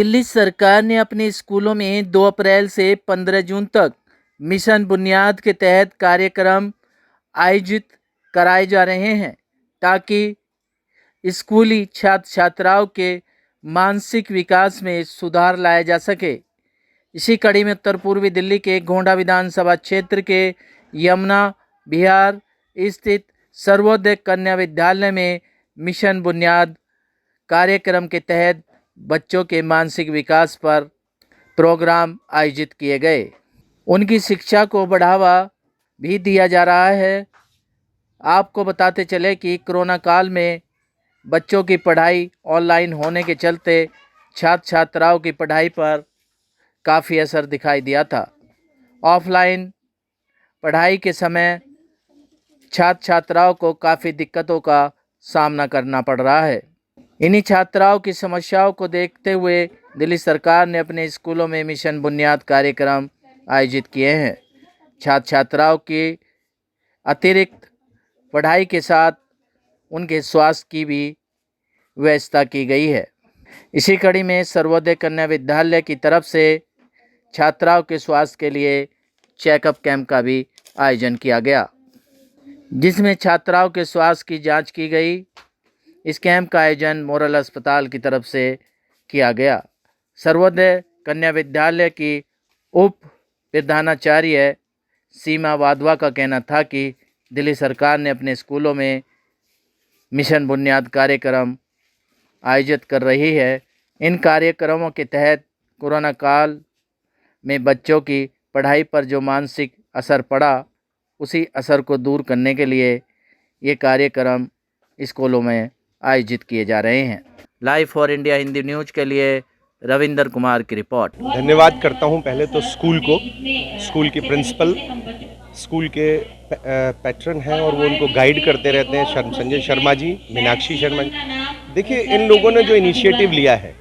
दिल्ली सरकार ने अपने स्कूलों में 2 अप्रैल से 15 जून तक मिशन बुनियाद के तहत कार्यक्रम आयोजित कराए जा रहे हैं ताकि स्कूली छात्र छात्राओं के मानसिक विकास में सुधार लाया जा सके। इसी कड़ी में उत्तर पूर्वी दिल्ली के गोंडा विधानसभा क्षेत्र के यमुना विहार स्थित सर्वोदय कन्या विद्यालय में मिशन बुनियाद कार्यक्रम के तहत बच्चों के मानसिक विकास पर प्रोग्राम आयोजित किए गए। उनकी शिक्षा को बढ़ावा भी दिया जा रहा है। आपको बताते चले कि कोरोना काल में बच्चों की पढ़ाई ऑनलाइन होने के चलते छात्र छात्राओं की पढ़ाई पर काफ़ी असर दिखाई दिया था। ऑफलाइन पढ़ाई के समय छात्र छात्राओं को काफ़ी दिक्कतों का सामना करना पड़ रहा है। इन्हीं छात्राओं की समस्याओं को देखते हुए दिल्ली सरकार ने अपने स्कूलों में मिशन बुनियाद कार्यक्रम आयोजित किए हैं। छात्र छात्राओं की अतिरिक्त पढ़ाई के साथ उनके स्वास्थ्य की भी व्यवस्था की गई है। इसी कड़ी में सर्वोदय कन्या विद्यालय की तरफ से छात्राओं के स्वास्थ्य के लिए चेकअप कैंप का भी आयोजन किया गया, जिसमें छात्राओं के स्वास्थ्य की जांच की गई। इस कैंप का आयोजन मोरल अस्पताल की तरफ से किया गया। सर्वोदय कन्या विद्यालय की उप प्रधानाचार्य सीमा वाधवा का कहना था कि दिल्ली सरकार ने अपने स्कूलों में मिशन बुनियाद कार्यक्रम आयोजित कर रही है। इन कार्यक्रमों के तहत कोरोना काल में बच्चों की पढ़ाई पर जो मानसिक असर पड़ा, उसी असर को दूर करने के लिए ये कार्यक्रम स्कूलों में आयोजित किए जा रहे हैं। Live for India Hindi news के लिए रविंदर कुमार की रिपोर्ट। धन्यवाद करता हूं पहले तो स्कूल को, स्कूल के प्रिंसिपल, स्कूल के पैट्रन हैं और वो उनको गाइड करते रहते हैं, संजय शर्मा जी, मीनाक्षी शर्मा जी। देखिए, इन लोगों ने जो इनिशिएटिव लिया है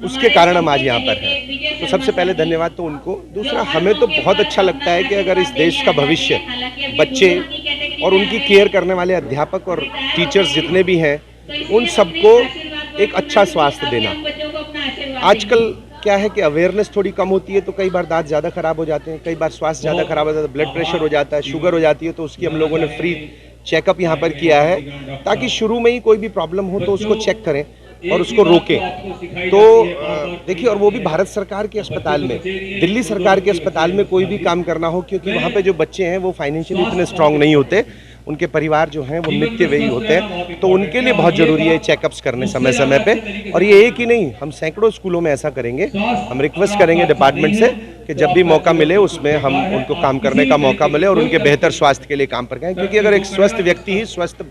उसके कारण हम आज यहाँ पर हैं, तो सबसे पहले धन्यवाद तो उनको। दूसरा, हमें तो बहुत अच्छा लगता है कि अगर इस देश का भविष्य बच्चे और उनकी केयर करने वाले अध्यापक और टीचर्स जितने भी हैं, उन सबको एक अच्छा स्वास्थ्य देना। आजकल क्या है कि अवेयरनेस थोड़ी कम होती है, तो कई बार दांत ज़्यादा ख़राब हो जाते हैं, कई बार स्वास्थ्य ज़्यादा ख़राब हो जाता है, ब्लड प्रेशर हो जाता है, शुगर हो जाती है, तो उसकी हम लोगों ने फ्री चेकअप यहाँ पर किया है ताकि शुरू में ही कोई भी प्रॉब्लम हो तो उसको चेक करें और उसको रोकें। तो देखिए, और वो भी भारत सरकार के अस्पताल में, दिल्ली सरकार के अस्पताल में कोई भी काम करना हो, क्योंकि वहाँ पे जो बच्चे हैं वो फाइनेंशियली इतने स्ट्रांग नहीं होते, उनके परिवार जो हैं वो मित्यव्ययी होते हैं, तो उनके लिए बहुत ज़रूरी है चेकअप्स करने समय समय पे। और ये एक ही नहीं, हम सैकड़ों स्कूलों में ऐसा करेंगे। हम रिक्वेस्ट करेंगे डिपार्टमेंट से कि जब भी मौका मिले उसमें हम उनको काम करने का मौका मिले और उनके बेहतर स्वास्थ्य के लिए काम पर करें, क्योंकि अगर एक स्वस्थ व्यक्ति ही स्वस्थ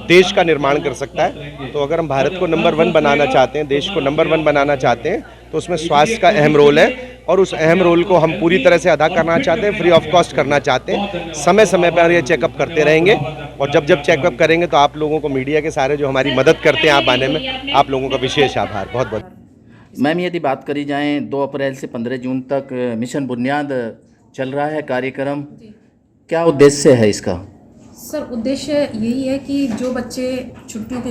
देश का निर्माण कर सकता है। तो अगर हम भारत को नंबर 1 बनाना चाहते हैं, देश को नंबर 1 बनाना चाहते हैं, तो उसमें स्वास्थ्य का अहम रोल है और उस अहम रोल को हम पूरी तरह से अदा करना चाहते हैं, फ्री ऑफ कॉस्ट करना चाहते हैं। समय समय पर ये चेकअप करते रहेंगे और जब जब चेकअप करेंगे तो आप लोगों को, मीडिया के सारे जो हमारी मदद करते हैं आप आने में, आप लोगों का विशेष आभार, बहुत बहुत। मैम, यदि बात करी जाए 2 अप्रैल से 15 जून तक मिशन बुनियाद चल रहा है कार्यक्रम, क्या उद्देश्य है इसका? सर, उद्देश्य यही है कि जो बच्चे छुट्टियों के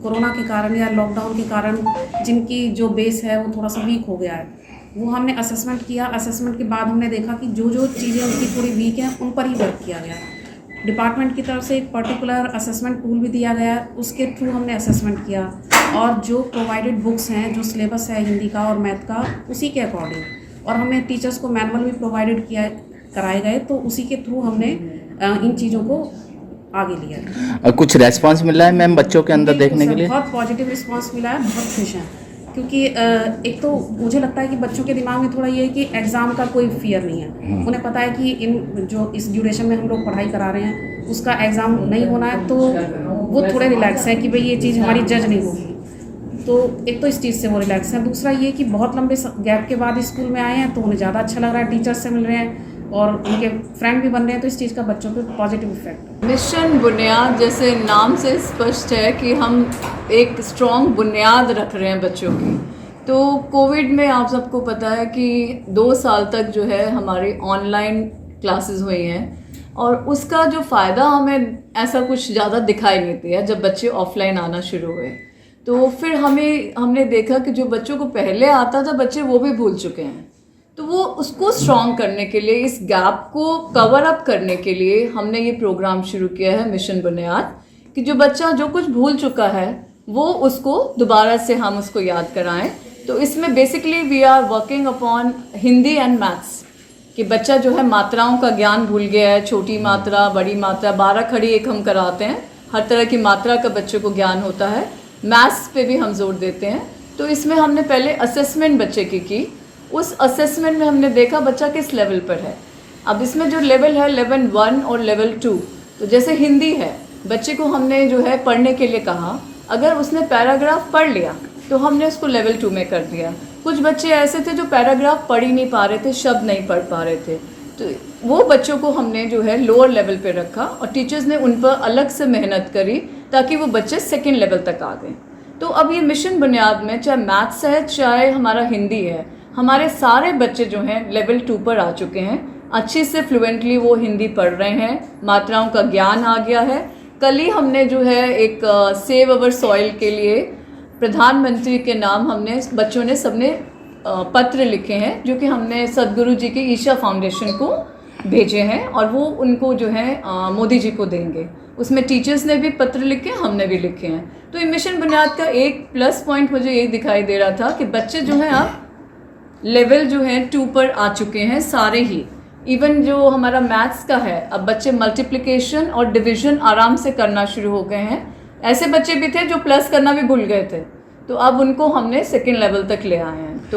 कोरोना के कारण या लॉकडाउन के कारण जिनकी जो बेस है वो थोड़ा सा वीक हो गया है, वो हमने असेसमेंट किया। असेसमेंट के बाद हमने देखा कि जो जो चीज़ें उनकी थोड़ी वीक हैं उन पर ही वर्क किया गया। डिपार्टमेंट की तरफ से एक पर्टिकुलर असेसमेंट टूल भी दिया गया, उसके थ्रू हमने असेसमेंट किया और जो प्रोवाइडेड बुक्स हैं, जो सिलेबस है हिंदी का और मैथ का, उसी के अकॉर्डिंग, और हमें टीचर्स को मैनुअल भी प्रोवाइडेड कराए गए, तो उसी के थ्रू हमने इन चीज़ों को आगे लिया। कुछ रेस्पॉन्स मिला है मैम बच्चों के अंदर देखने के लिए? बहुत पॉजिटिव रिस्पांस मिला है, बहुत खुश हैं, क्योंकि एक तो मुझे लगता है कि बच्चों के दिमाग में थोड़ा ये है कि एग्ज़ाम का कोई फियर नहीं है। उन्हें पता है कि इस ड्यूरेशन में हम लोग पढ़ाई करा रहे हैं, उसका एग्ज़ाम नहीं होना है, तो वो थोड़े रिलैक्स है कि भाई ये चीज़ हमारी जज नहीं होगी। तो एक तो इस चीज़ से वो रिलैक्स है। दूसरा ये कि बहुत लंबे गैप के बाद स्कूल में आए हैं, तो उन्हें ज़्यादा अच्छा लग रहा है, टीचर्स से मिल रहे हैं और उनके फ्रेंड भी बन रहे हैं, तो इस चीज़ का बच्चों पे पॉजिटिव इफेक्ट। मिशन बुनियाद, जैसे नाम से स्पष्ट है कि हम एक स्ट्रॉन्ग बुनियाद रख रहे हैं बच्चों की। तो कोविड में आप सबको पता है कि 2 साल तक जो है हमारी ऑनलाइन क्लासेस हुई हैं और उसका जो फ़ायदा हमें ऐसा कुछ ज़्यादा दिखाई नहीं दिया जब बच्चे ऑफलाइन आना शुरू हुए। तो फिर हमने देखा कि जो बच्चों को पहले आता था बच्चे वो भी भूल चुके हैं। तो वो उसको स्ट्रॉन्ग करने के लिए, इस गैप को कवर अप करने के लिए हमने ये प्रोग्राम शुरू किया है मिशन बुनियाद, कि जो बच्चा जो कुछ भूल चुका है वो उसको दोबारा से हम उसको याद कराएं। तो इसमें basically we are working upon Hindi and maths, कि बच्चा जो है मात्राओं का ज्ञान भूल गया है, छोटी मात्रा, बड़ी मात्रा, 12 खड़ी एक हम कराते हैं, हर तरह की मात्रा का बच्चे को ज्ञान होता है। मैथ्स पे भी हम जोर देते हैं। तो इसमें हमने पहले असेसमेंट बच्चे की उस असेसमेंट में हमने देखा बच्चा किस लेवल पर है। अब इसमें जो लेवल है लेवल 1 और लेवल 2, तो जैसे हिंदी है, बच्चे को हमने जो है पढ़ने के लिए कहा, अगर उसने पैराग्राफ पढ़ लिया तो हमने उसको लेवल 2 में कर दिया। कुछ बच्चे ऐसे थे जो पैराग्राफ पढ़ ही नहीं पा रहे थे, शब्द नहीं पढ़ पा रहे थे, तो वो बच्चों को हमने जो है लोअर लेवल पे रखा और टीचर्स ने उन पर अलग से मेहनत करी ताकि वो बच्चे सेकेंड लेवल तक आ गए। तो अब ये मिशन बुनियाद में चाहे मैथ्स है चाहे हमारा हिंदी है, हमारे सारे बच्चे जो हैं लेवल 2 पर आ चुके हैं। अच्छी से फ्लुएंटली वो हिंदी पढ़ रहे हैं, मात्राओं का ज्ञान आ गया है। कल ही हमने जो है एक सेव अवर सॉइल के लिए प्रधानमंत्री के नाम हमने बच्चों ने सबने पत्र लिखे हैं, जो कि हमने सदगुरु जी की ईशा फाउंडेशन को भेजे हैं और वो उनको जो है मोदी जी को देंगे। उसमें टीचर्स ने भी पत्र लिखे, हमने भी लिखे हैं। तो ये मिशन बुनियाद का एक प्लस पॉइंट मुझे ये दिखाई दे रहा था कि बच्चे जो हैं अब लेवल जो है 2 पर आ चुके हैं सारे ही। इवन जो हमारा मैथ्स का है, अब बच्चे मल्टीप्लिकेशन और डिवीजन आराम से करना शुरू हो गए हैं। ऐसे बच्चे भी थे जो प्लस करना भी भूल गए थे, तो अब उनको हमने सेकेंड लेवल तक ले आए हैं। तो